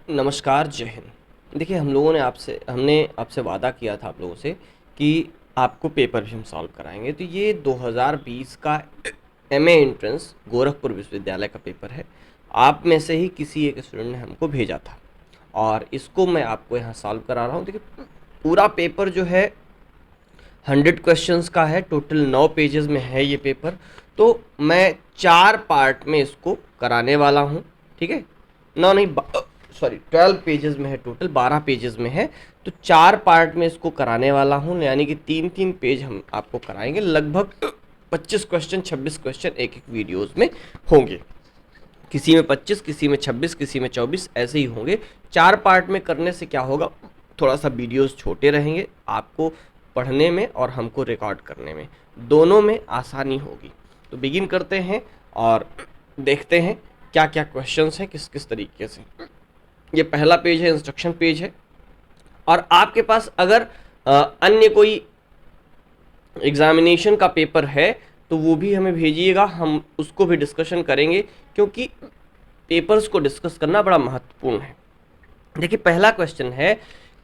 नमस्कार, जय हिंद। देखिए हमने आपसे वादा किया था आप लोगों से कि आपको पेपर भी हम सॉल्व कराएंगे। तो ये 2020 का एमए एंट्रेंस गोरखपुर विश्वविद्यालय का पेपर है। आप में से ही किसी एक स्टूडेंट ने हमको भेजा था और इसको मैं आपको यहाँ सॉल्व करा रहा हूँ। देखिए पूरा पेपर जो है 100 क्वेश्चंस का है। टोटल 9 पेजेस में है ये पेपर। तो मैं 4 पार्ट में इसको कराने वाला हूँ। ठीक है, 9 नहीं, सॉरी 12 पेजेस में है, टोटल 12 पेजेस में है। तो 4 पार्ट में इसको कराने वाला हूँ, यानी कि 3-3 पेज हम आपको कराएंगे। लगभग 25 क्वेश्चन 26 क्वेश्चन एक एक वीडियोज़ में होंगे। किसी में 25, किसी में 26, किसी में 24, ऐसे ही होंगे। 4 पार्ट में करने से क्या होगा, थोड़ा सा वीडियोस छोटे रहेंगे, आपको पढ़ने में और हमको रिकॉर्ड करने में दोनों में आसानी होगी। तो बिगिन करते हैं और देखते हैं क्या क्या क्वेश्चंस हैं, किस किस तरीके से। ये पहला पेज है, इंस्ट्रक्शन पेज है। और आपके पास अगर अन्य कोई एग्जामिनेशन का पेपर है तो वो भी हमें भेजिएगा, हम उसको भी डिस्कशन करेंगे, क्योंकि पेपर्स को डिस्कस करना बड़ा महत्वपूर्ण है। देखिए पहला क्वेश्चन है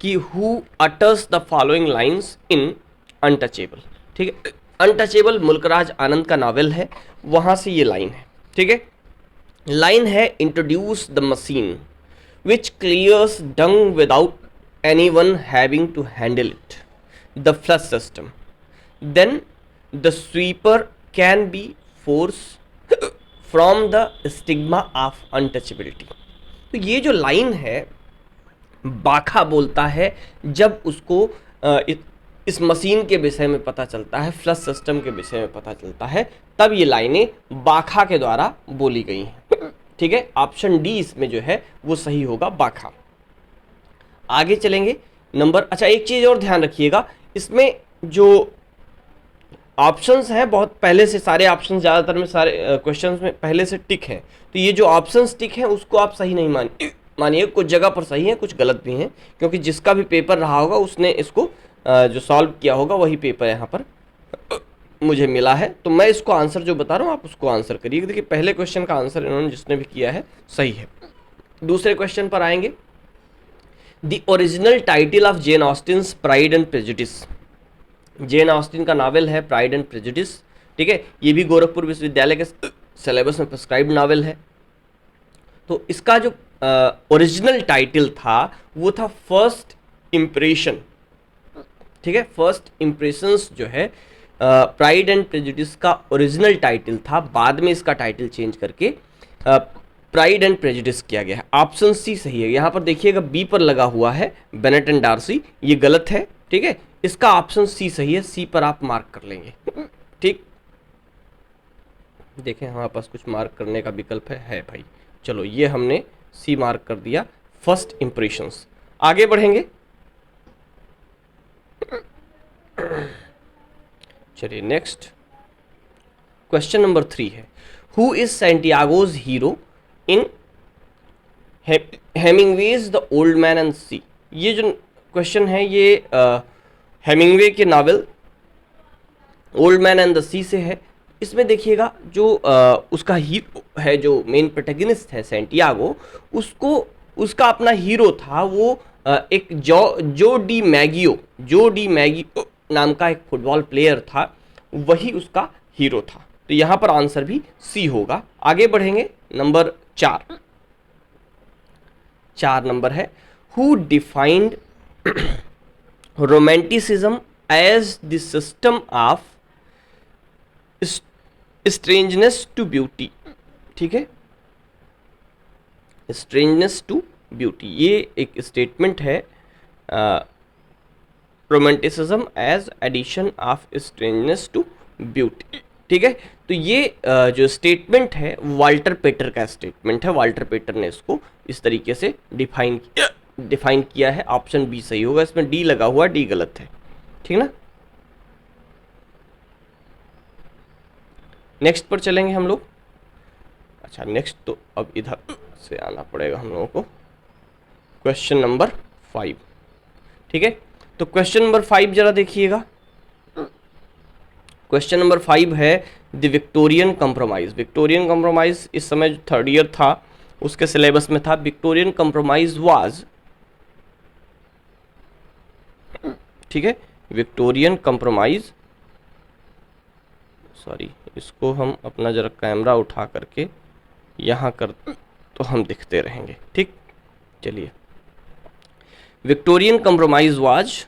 कि who utters the following lines in untouchable. ठीक है, अनटचेबल मुल्कराज आनंद का नावल है, वहां से ये लाइन है। ठीक है, लाइन है introduce the machine which clears dung without anyone having to handle it, the flush system. Then the sweeper can be forced from the stigma of untouchability. तो ये जो लाइन है, बाखा बोलता है जब उसको इस मशीन के विषय में पता चलता है, फ्लश सिस्टम के विषय में पता चलता है, तब ये लाइनें बाखा के द्वारा बोली गई हैं। ठीक है, ऑप्शन डी इसमें जो है वो सही होगा, बाखा। आगे चलेंगे नंबर, अच्छा एक चीज और ध्यान रखिएगा, इसमें जो ऑप्शंस हैं बहुत पहले से, सारे ऑप्शंस ज़्यादातर में सारे क्वेश्चंस में पहले से टिक हैं। तो ये जो ऑप्शंस टिक हैं उसको आप सही नहीं मानिए, कुछ जगह पर सही है, कुछ गलत भी हैं, क्योंकि जिसका भी पेपर रहा होगा उसने इसको जो सॉल्व किया होगा वही पेपर यहाँ पर मुझे मिला है। तो मैं इसको आंसर जो बता रहा हूँ आप उसको आंसर करिए। देखिए पहले क्वेश्चन का आंसर इन्होंने जिसने भी किया है सही है। दूसरे क्वेश्चन पर आएंगे। The original title of Jane Austen's Pride and Prejudice. Jane Austen का नावल है प्राइड एंड प्रेजुडिस। ठीक है, ये भी गोरखपुर विश्वविद्यालय के सिलेबस में प्रिस्क्राइब्ड नावल है। तो इसका जो ओरिजिनल टाइटल था वो था फर्स्ट इम्प्रेशन। ठीक है, फर्स्ट इम्प्रेशंस जो है प्राइड एंड प्रेजुडिस का ओरिजिनल टाइटल था, बाद में इसका टाइटल चेंज करके प्राइड एंड प्रेजुडिस किया गया है। ऑप्शन सी सही है। यहाँ पर देखिएगा बी पर लगा हुआ है बेनेट एंड डार्सी, ये गलत है। ठीक है, इसका ऑप्शन सी सही है, सी पर आप मार्क कर लेंगे। ठीक, देखें हमारे पास कुछ मार्क करने का विकल्प है भाई। चलो ये हमने सी मार्क कर दिया, फर्स्ट इंप्रेशंस। आगे बढ़ेंगे, चलिए नेक्स्ट क्वेश्चन नंबर 3 है, who is Santiago's hero in Hemingway's the old man and sea. ये जो क्वेश्चन है ये हेमिंगवे के novel old man and the sea से है। इसमें देखिएगा जो उसका हीरो है, जो मेन प्रोटैगनिस्ट है सैंटियागो, उसको उसका अपना हीरो था वो एक जो डी मैगियो नाम का एक फुटबॉल प्लेयर था, वही उसका हीरो था। तो यहाँ पर आंसर भी सी होगा। आगे बढ़ेंगे, नंबर 4 नंबर है, who defined romanticism as the system of strangeness to beauty. ठीक है, स्ट्रेंजनेस टू ब्यूटी, ये एक स्टेटमेंट है, romanticism as addition of strangeness to beauty. ठीक है, तो ये जो स्टेटमेंट है वाल्टर पेटर का स्टेटमेंट है। वाल्टर पेटर ने इसको इस तरीके से डिफाइन किया है। ऑप्शन बी सही होगा, इसमें डी लगा हुआ, डी गलत है। ठीक ना, नेक्स्ट पर चलेंगे हम लोग। अच्छा नेक्स्ट तो अब इधर से आना पड़ेगा हम लोगों को, क्वेश्चन नंबर 5। ठीक है, तो क्वेश्चन नंबर 5 जरा देखिएगा। क्वेश्चन नंबर 5 है the Victorian compromise. Victorian compromise इस समय जो 3rd ईयर था उसके सिलेबस में था विक्टोरियन कंप्रोमाइज वाज, ठीक है, विक्टोरियन कंप्रोमाइज, सॉरी इसको हम अपना जरा कैमरा उठा करके यहाँ कर तो हम दिखते रहेंगे, ठीक। चलिए, Victorian compromise was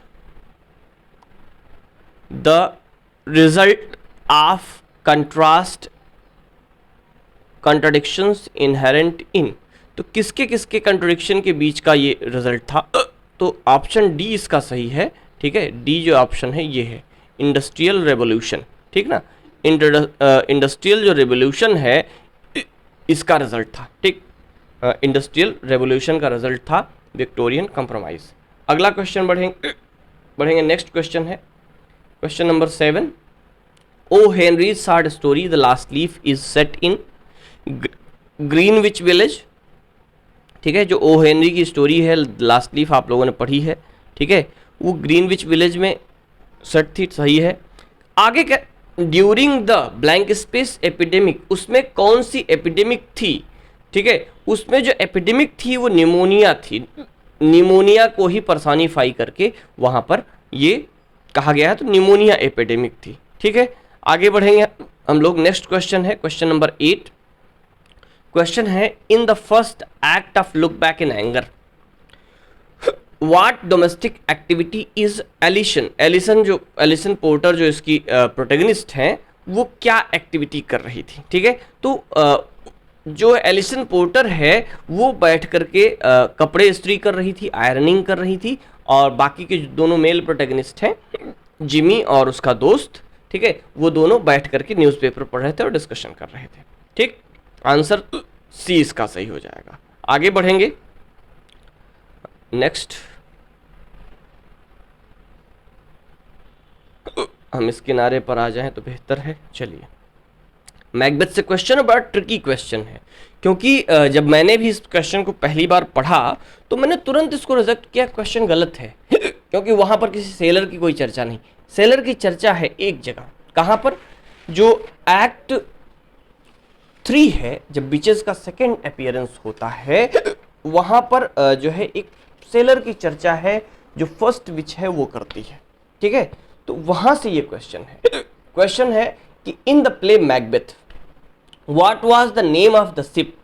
the result of contrast contradictions inherent इन, तो किसके किसके कंट्राडिक्शन के बीच का ये रिजल्ट था, तो ऑप्शन डी इसका सही है, ठीक है। डी जो ऑप्शन है ये है इंडस्ट्रियल रेवोल्यूशन, ठीक ना। इंडस्ट्रियल जो रेवोल्यूशन है इसका रिजल्ट था, ठीक। इंडस्ट्रियल रेवोल्यूशन का रिजल्ट था विक्टोरियन कंप्रोमाइज। अगला क्वेश्चन बढ़ेंगे। नेक्स्ट क्वेश्चन है question number 7। O Henry short story the Last Leaf is set in Greenwich Village, ठीक है। जो ओ हेनरी की स्टोरी है लास्ट लीफ आप लोगों ने पढ़ी है, ठीक है, वो ग्रीनविच विलेज में सेट थी, सही है। आगे क्या, during the blank space epidemic, उसमें कौन सी एपिडेमिक थी, ठीक है। उसमें जो एपिडेमिक थी वो निमोनिया थी, निमोनिया को ही पर्सोनिफाई करके वहां पर ये कहा गया है, तो निमोनिया एपिडेमिक थी, ठीक है। आगे बढ़ेंगे हम लोग। नेक्स्ट क्वेश्चन है क्वेश्चन नंबर 8। क्वेश्चन है in the first act of Look Back in Anger what domestic activity is Alison, Alison Porter जो इसकी प्रोटेगनिस्ट हैं वो क्या एक्टिविटी कर रही थी, ठीक है। तो जो एलिसन पोर्टर है वो बैठ करके कपड़े इस्त्री कर रही थी, आयरनिंग कर रही थी, और बाकी के जो दोनों मेल प्रोटेगनिस्ट हैं जिमी और उसका दोस्त, ठीक है, वो दोनों बैठ करके न्यूज़पेपर पढ़ रहे थे और डिस्कशन कर रहे थे, ठीक। आंसर सी इसका सही हो जाएगा। आगे बढ़ेंगे। नेक्स्ट हम इस किनारे पर आ जाएं तो बेहतर है। चलिए, मैकबेथ से क्वेश्चन बड़ा ट्रिकी क्वेश्चन है, क्योंकि जब मैंने भी इस क्वेश्चन को पहली बार पढ़ा तो मैंने तुरंत इसको रिजेक्ट किया, क्वेश्चन गलत है क्योंकि वहां पर किसी सेलर की कोई चर्चा नहीं। सेलर की चर्चा है एक जगह, कहां पर, जो एक्ट 3 है, जब बिचेस का सेकेंड अपीयरेंस होता है वहां पर जो है एक सेलर की चर्चा है जो फर्स्ट विच है वो करती है, ठीक है। तो वहां से ये क्वेश्चन है। क्वेश्चन है कि in the play Macbeth what was the name of the ship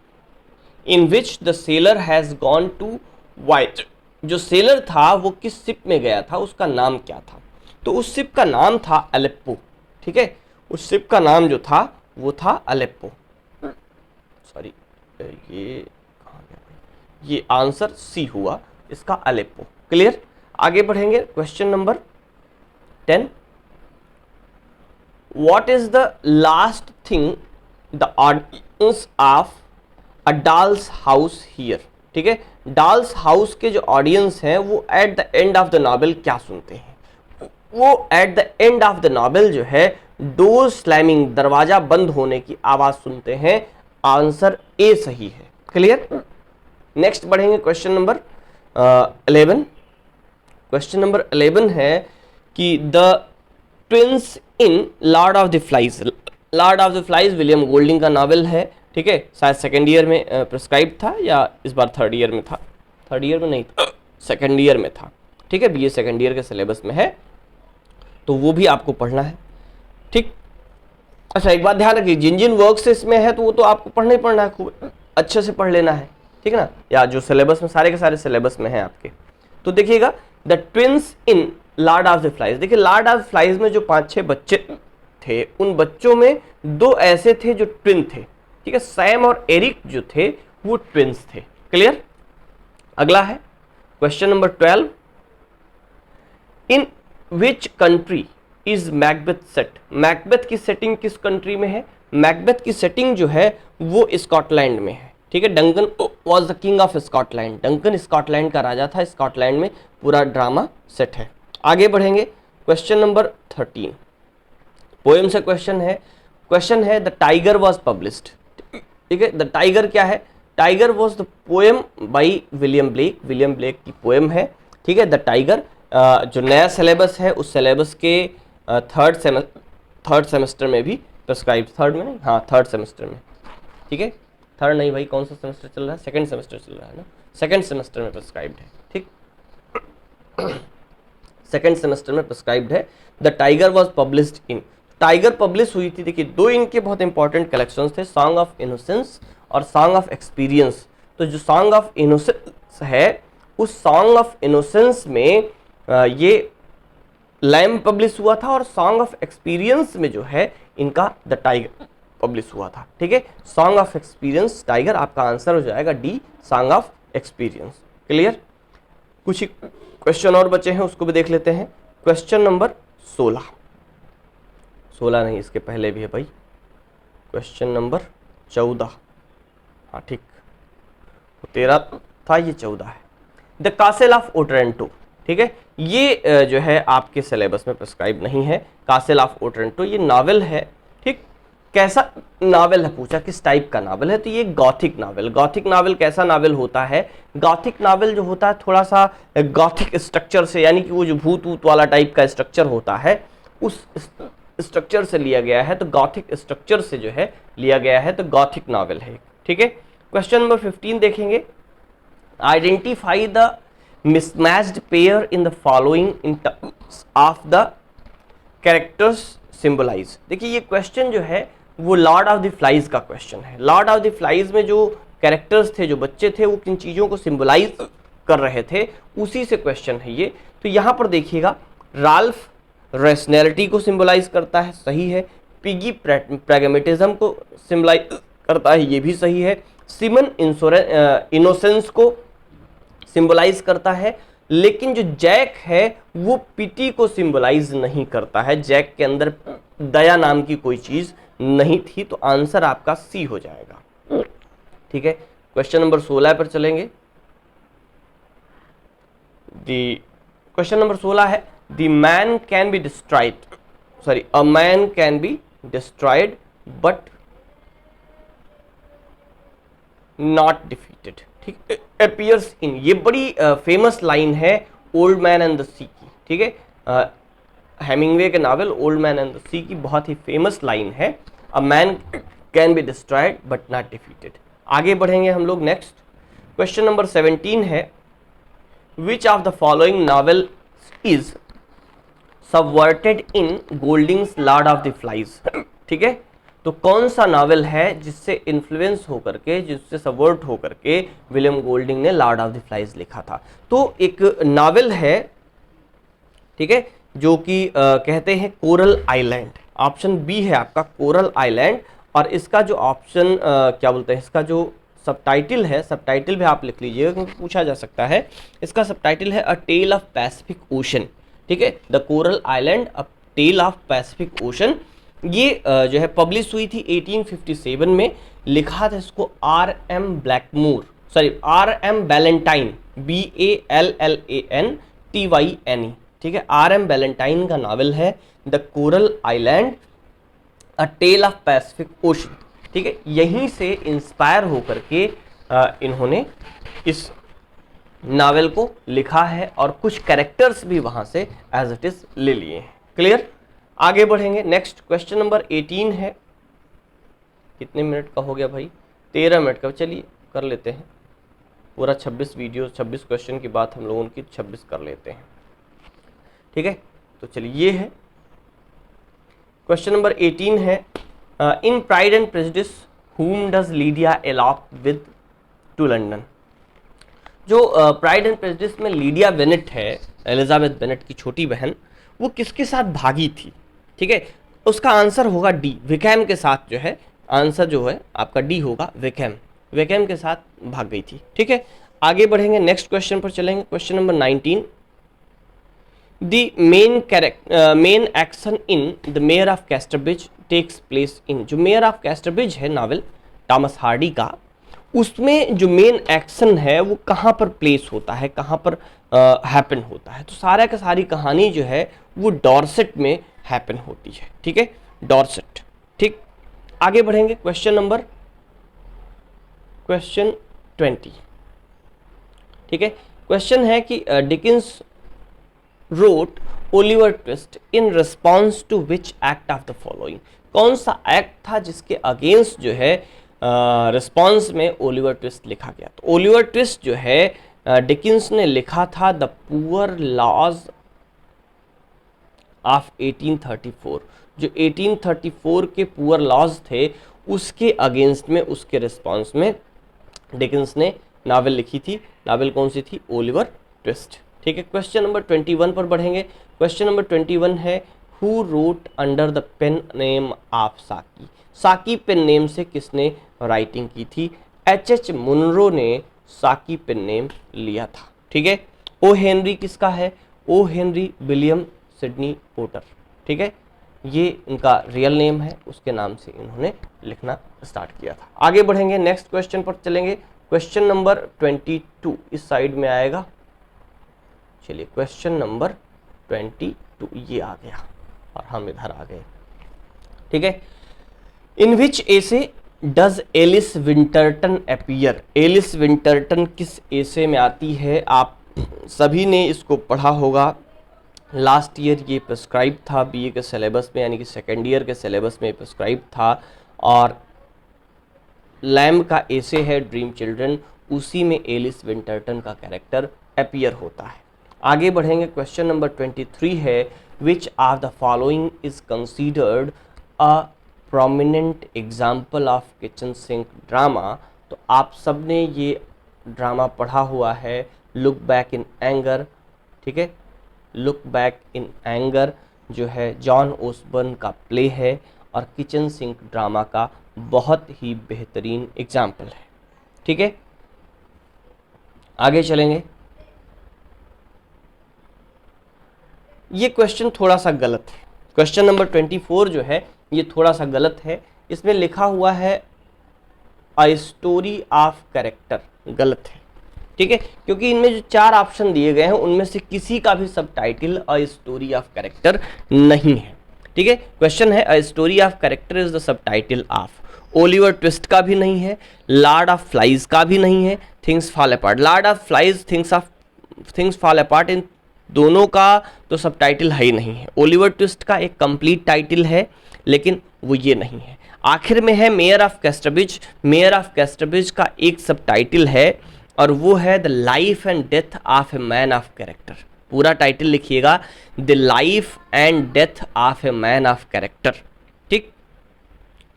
in which the sailor has gone to white, जो सेलर था वो किस शिप में गया था, उसका नाम क्या था, तो उस शिप का नाम था अलेप्पो, ठीक है। उस शिप का नाम जो था वो था अलेप्पो, सॉरी ये कहाँ गया, ये आंसर सी हुआ इसका, अलेप्पो। क्लियर। आगे बढ़ेंगे। Question number 10। What is the last thing the audience of a doll's house here, ठीक है। डॉल्स हाउस के जो ऑडियंस हैं वो at the end of the novel क्या सुनते हैं, वो at the end of the novel जो है डोर स्लैमिंग, दरवाजा बंद होने की आवाज सुनते हैं। आंसर ए सही है। क्लियर। नेक्स्ट बढ़ेंगे क्वेश्चन नंबर 11। क्वेश्चन नंबर 11 है कि the twins in Lord of the flies, Lord of the flies William Golding का नावल है, ठीक है। शायद सेकेंड ईयर में प्रिस्क्राइब था या इस बार थर्ड ईयर में था, थर्ड ईयर में नहीं था, सेकेंड ईयर में था, ठीक है। बीए सेकेंड ईयर के सिलेबस में है, तो वो भी आपको पढ़ना है, ठीक। अच्छा, एक बात ध्यान रखिए, जिन जिन वर्क से इसमें है तो वो तो आपको पढ़ना ही पढ़ना है, खूब अच्छे से पढ़ लेना है, ठीक है ना, या जो सिलेबस में सारे के सारे सिलेबस में है आपके। तो देखिएगा, the twins in Lord of the flies, देखिए लॉर्ड ऑफ फ्लाइज में जो 5-6 बच्चे थे, उन बच्चों में 2 ऐसे थे जो ट्विन थे, ठीक है। सैम और एरिक जो थे वो ट्विंस थे। क्लियर। अगला है question number 12। In which country is Macbeth set, Macbeth की सेटिंग किस कंट्री में है, मैकबेथ की सेटिंग जो है वो स्कॉटलैंड में है, ठीक है। Duncan was the king of Scotland, Duncan Scotland का राजा था, स्कॉटलैंड में पूरा ड्रामा सेट है। आगे बढ़ेंगे। क्वेश्चन नंबर 13 पोएम से क्वेश्चन है द टाइगर वॉज पब्लिश्ड, ठीक है। द टाइगर क्या है, tiger was the poem by William Blake, William Blake की पोएम है, ठीक है। द टाइगर जो नया सिलेबस है उस सिलेबस के थर्ड सेमेस्टर में भी प्रिस्क्राइब, थर्ड में नहीं, हाँ थर्ड सेमेस्टर में, ठीक है। थर्ड नहीं भाई, कौन सा सेमेस्टर चल रहा है, सेकंड सेमेस्टर चल रहा है ना, सेकंड सेमेस्टर में प्रिस्क्राइब्ड है, ठीक। सेकंड सेमेस्टर में प्रिस्क्राइब्ड है। The tiger was published in, tiger publish हुई थी, देखिए दो इनके बहुत इंपॉर्टेंट कलेक्शंस थे, सॉन्ग ऑफ इनोसेंस और सॉन्ग ऑफ एक्सपीरियंस। तो जो सॉन्ग ऑफ इनोसेंस है, उस सॉन्ग ऑफ इनोसेंस में ये लैम्ब पब्लिश हुआ था, और सॉन्ग ऑफ एक्सपीरियंस में जो है इनका द टाइगर पब्लिश हुआ था, ठीक है। सॉन्ग ऑफ एक्सपीरियंस टाइगर, आपका आंसर हो जाएगा D, song of experience. Clear. कुछ क्वेश्चन और बचे हैं, उसको भी देख लेते हैं। क्वेश्चन नंबर 16, 16 नहीं, इसके पहले भी है भाई, क्वेश्चन नंबर 14, हाँ ठीक, 13 था, ये 14 है। द कासल ऑफ ओटरेंटो, ठीक है, ये जो है आपके सिलेबस में प्रिस्क्राइब नहीं है। कासल ऑफ ओटरेंटो ये नावल है, ठीक। कैसा नावल है पूछा, किस टाइप का नावल है, तो ये गॉथिक नावल। गॉथिक नावल कैसा नावल होता है, गॉथिक नावल जो होता है थोड़ा सा गॉथिक स्ट्रक्चर से, यानी कि वो जो भूत ऊत वाला टाइप का स्ट्रक्चर होता है, उस स्ट्रक्चर से लिया गया है, तो गॉथिक स्ट्रक्चर से जो है लिया गया है, तो गॉथिक नावल है, ठीक है। क्वेश्चन नंबर 15 देखेंगे। Identify the mismatched pair in the following in terms of the characters symbolize। देखिए ये क्वेश्चन जो है वो लॉर्ड ऑफ द फ्लाइज का क्वेश्चन है। लॉर्ड ऑफ द फ्लाइज में जो कैरेक्टर्स थे, जो बच्चे थे, वो किन चीज़ों को सिंबलाइज कर रहे थे, उसी से क्वेश्चन है ये। तो यहाँ पर देखिएगा, राल्फ रैशनैलिटी को सिंबलाइज करता है, सही है। पिगी प्रैग्मेटिज्म को सिंबलाइज करता है, ये भी सही है। सिमन इनोसेंस को सिंबलाइज करता है, लेकिन जो जैक है वो पिटी को सिंबलाइज नहीं करता है। जैक के अंदर दया नाम की कोई चीज नहीं थी, तो आंसर आपका सी हो जाएगा, ठीक है। क्वेश्चन नंबर 16 पर चलेंगे। क्वेश्चन नंबर 16 है, the man can be destroyed, sorry, a man can be destroyed but not defeated, ठीक। अपीयर्स इन, ये बड़ी फेमस लाइन है old man and the sea की, ठीक है। हेमिंगवे के novel old man and the sea की बहुत ही फेमस लाइन है, a man can be destroyed but not defeated. आगे बढ़ेंगे हम लोग। नेक्स्ट क्वेश्चन नंबर 17 है, which of the following novel is subverted in Golding's Lord of the Flies, ठीक है। तो कौन सा नावल है जिससे इन्फ्लुएंस होकर के, जिससे सबवर्ट होकर के विलियम गोल्डिंग ने लॉर्ड ऑफ द फ्लाइज लिखा था। तो एक नावल है, ठीक है, जो कि कहते हैं कोरल आइलैंड। ऑप्शन बी है आपका कोरल आइलैंड। और इसका जो ऑप्शन क्या बोलते हैं, इसका जो सबटाइटल है, सबटाइटल भी आप लिख लीजिएगा क्योंकि पूछा जा सकता है। इसका सबटाइटल है a tale of Pacific Ocean, ठीक है, the Coral Island a tale of Pacific Ocean. ये जो है पब्लिश हुई थी 1857 में। लिखा था इसको R.M. ब्लैकमूर, sorry R.M. Ballantine, BALLANTYNE, ठीक है। R.M. बैलेंटाइन का नावल है the Coral Island a tale of Pacific Ocean, ठीक है। यहीं से इंस्पायर होकर के इन्होंने इस नावल को लिखा है, और कुछ कैरेक्टर्स भी वहां से एज इट इज ले लिए हैं। क्लियर। आगे बढ़ेंगे। नेक्स्ट क्वेश्चन नंबर 18 है। कितने मिनट का हो गया भाई, 13 मिनट का। चलिए कर लेते हैं पूरा 26 वीडियो, 26 क्वेश्चन की बात हम लोगों की 26 कर लेते हैं, ठीक है। तो चलिए ये है क्वेश्चन नंबर 18 है, in Pride and Prejudice whom does Lydia elope with to London. जो प्राइड एंड प्रेजुडिस में लीडिया बेनेट है, एलिजाबेथ बेनेट की छोटी बहन, वो किसके साथ भागी थी, ठीक है। उसका आंसर होगा डी, विकैम के साथ जो है, आंसर जो है आपका डी होगा, विकैम, विकैम के साथ भाग गई थी, ठीक है। आगे बढ़ेंगे, नेक्स्ट क्वेश्चन पर चलेंगे। Question number 19, the main action in the Mayor of Casterbridge takes place in. जो मेयर ऑफ कैस्टरब्रिज है नावल टॉमस हार्डी का, उसमें जो मेन एक्शन है वो कहाँ पर प्लेस होता है, कहाँ पर हैपन होता है। तो सारा का सारी कहानी जो है वो डॉर्सेट में हैपन होती है, ठीक है, डॉर्सेट, ठीक। आगे बढ़ेंगे। क्वेश्चन 20, ठीक है। क्वेश्चन है कि Dickens wrote Oliver Twist in response to which act of the following. कौन सा एक्ट था जिसके अगेंस्ट जो है रिस्पॉन्स में ओलिवर ट्विस्ट लिखा गया। तो ओलिवर ट्विस्ट जो है डिकिंस ने लिखा था द पुअर लॉज ऑफ 1834। जो 1834 के पुअर लॉज थे उसके अगेंस्ट में, उसके रिस्पॉन्स में डिकिंस ने नावल लिखी थी। नावल कौन सी थी? Oliver twist. ठीक है, क्वेश्चन नंबर 21 पर बढ़ेंगे। क्वेश्चन नंबर 21 है who wrote under the pen name of Saki. Saki pen name से किसने राइटिंग की थी? एच मुनरो ने साकी पेन नेम लिया था। ठीक है, ओ हेनरी किसका है? O Henry William Sydney Porter. ठीक है, ये इनका रियल नेम है, उसके नाम से इन्होंने लिखना स्टार्ट किया था। आगे बढ़ेंगे, नेक्स्ट क्वेश्चन पर चलेंगे। क्वेश्चन नंबर 22 इस साइड में आएगा। चलिए, क्वेश्चन नंबर 22 ये आ गया और हम इधर आ गए। ठीक है, इन विच एसे डज एलिस विंटरटन अपीयर। एलिस विंटरटन किस एसे में आती है? आप सभी ने इसको पढ़ा होगा। लास्ट ईयर ये प्रिस्क्राइब था बीए के सिलेबस में, यानी कि सेकेंड ईयर के सिलेबस में प्रिस्क्राइब था। और लैम्ब का एसे है ड्रीम चिल्ड्रन, उसी में एलिस विंटरटन का कैरेक्टर अपीयर होता है। आगे बढ़ेंगे, क्वेश्चन नंबर 23 है which of the following is considered a prominent example of kitchen sink drama. तो आप सब ने ये ड्रामा पढ़ा हुआ है, लुक बैक इन एंगर। ठीक है, लुक बैक इन एंगर जो है जॉन ओसबर्न का प्ले है और किचन सिंक ड्रामा का बहुत ही बेहतरीन एग्जाम्पल है। ठीक है, आगे चलेंगे। ये क्वेश्चन थोड़ा सा गलत है। क्वेश्चन नंबर 24 जो है ये थोड़ा सा गलत है। इसमें लिखा हुआ है अ स्टोरी ऑफ कैरेक्टर, गलत है। ठीक है, क्योंकि इनमें जो 4 ऑप्शन दिए गए हैं उनमें से किसी का भी सब title a story of character नहीं है। ठीक है, क्वेश्चन है a story of character is the sub title of. Oliver twist का भी नहीं है, लॉर्ड ऑफ फ्लाइज का भी नहीं है, things fall apart. Lord of Flies, things fall apart, इन दोनों का तो सब टाइटल है ही नहीं है। ओलिवर ट्विस्ट का एक कंप्लीट टाइटल है लेकिन वो ये नहीं है। आखिर में है mayor of Casterbridge. Mayor of Casterbridge का एक सब टाइटल है और वो है the life and death of a man of character. पूरा टाइटल लिखिएगा, the life and death of a man of character. ठीक,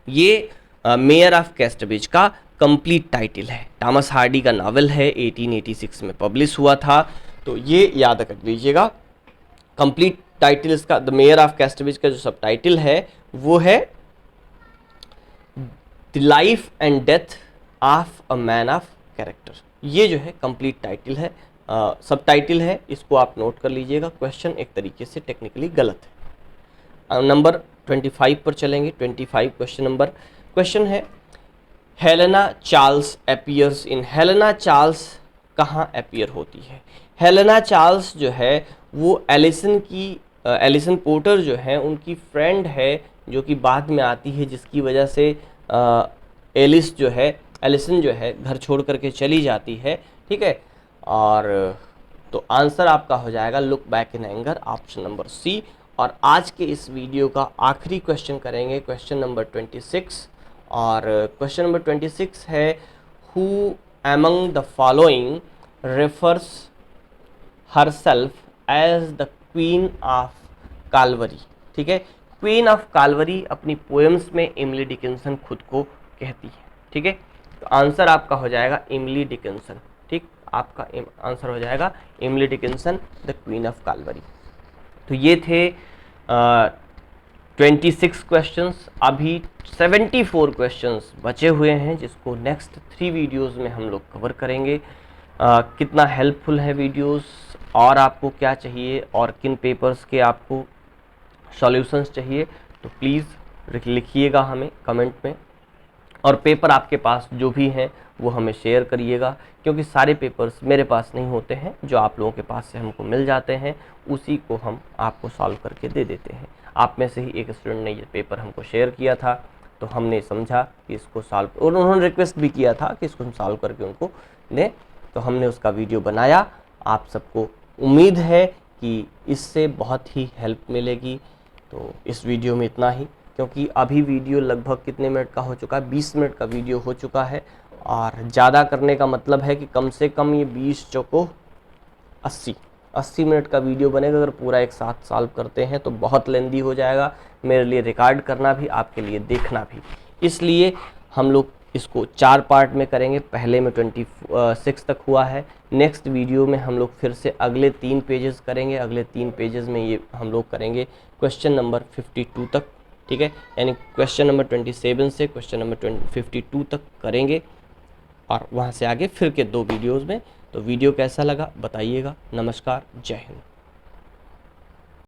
ये मेयर ऑफ कैस्टरब्रिज का कंप्लीट टाइटल है। थॉमस हार्डी का नावल है, 1886 में पब्लिश हुआ था, तो ये याद रख लीजिएगा। कंप्लीट टाइटल इसका, द मेयर ऑफ कैस्टरब्रिज का जो सब टाइटल है वो है the life and death of a man of character. ये जो है कंप्लीट टाइटल है, सब टाइटल है, इसको आप नोट कर लीजिएगा। क्वेश्चन एक तरीके से टेक्निकली गलत है। नंबर 25 पर चलेंगे। 25 क्वेश्चन नंबर, क्वेश्चन है हेलेना चार्ल्स अपीयर्स इन। हेलेना चार्ल्स कहाँ अपीयर होती है? हेलेना चार्ल्स जो है वो एलिसन पोर्टर जो है उनकी फ्रेंड है, जो कि बाद में आती है, जिसकी वजह से एलिसन जो है घर छोड़ करके चली जाती है। ठीक है, और तो आंसर आपका हो जाएगा Look Back in Anger, option number C. और आज के इस वीडियो का आखिरी क्वेश्चन करेंगे, क्वेश्चन नंबर 26। और क्वेश्चन नंबर 26 है who among the following refers herself as the Queen of Calvary. ठीक है, क्वीन ऑफ काल्वरी अपनी पोएम्स में इमली डिकिंसन खुद को कहती है। ठीक है, तो आंसर आपका हो जाएगा इमली डिकिंसन। ठीक, आपका आंसर हो जाएगा इमली डिकिंसन द क्वीन ऑफ काल्वरी। तो ये थे 26 क्वेश्चंस। अभी 74 क्वेश्चंस बचे हुए हैं, जिसको नेक्स्ट 3 वीडियोस में हम लोग कवर करेंगे। कितना हेल्पफुल है वीडियोस, और आपको क्या चाहिए और किन पेपर्स के आपको सॉल्यूशंस चाहिए, तो प्लीज़ लिखिएगा हमें कमेंट में। और पेपर आपके पास जो भी हैं वो हमें शेयर करिएगा, क्योंकि सारे पेपर्स मेरे पास नहीं होते हैं, जो आप लोगों के पास से हमको मिल जाते हैं उसी को हम आपको सॉल्व करके दे देते हैं। आप में से ही एक स्टूडेंट ने ये पेपर हमको शेयर किया था, तो हमने समझा कि इसको सॉल्व, और उन्होंने रिक्वेस्ट भी किया था कि इसको हम सॉल्व करके उनको दें, तो हमने उसका वीडियो बनाया। आप सबको उम्मीद है कि इससे बहुत ही हेल्प मिलेगी। तो इस वीडियो में इतना ही। क्योंकि अभी वीडियो लगभग कितने मिनट का हो चुका है, 20 मिनट का वीडियो हो चुका है। और ज़्यादा करने का मतलब है कि कम से कम ये 20 चौको 80 मिनट का वीडियो बनेगा। अगर पूरा एक साथ सॉल्व करते हैं तो बहुत लेंदी हो जाएगा, मेरे लिए रिकॉर्ड करना भी, आपके लिए देखना भी। इसलिए हम लोग इसको 4 पार्ट में करेंगे। पहले में 26 तक हुआ है। नेक्स्ट वीडियो में हम लोग फिर से अगले 3 पेजेस करेंगे। अगले 3 पेजेस में ये हम लोग करेंगे क्वेश्चन नंबर 52 तक, ठीक है। यानी क्वेश्चन नंबर 27 से क्वेश्चन नंबर 52 तक करेंगे, और वहाँ से आगे फिर के 2 वीडियोज़ में। तो वीडियो कैसा लगा बताइएगा। नमस्कार, जय हिंद।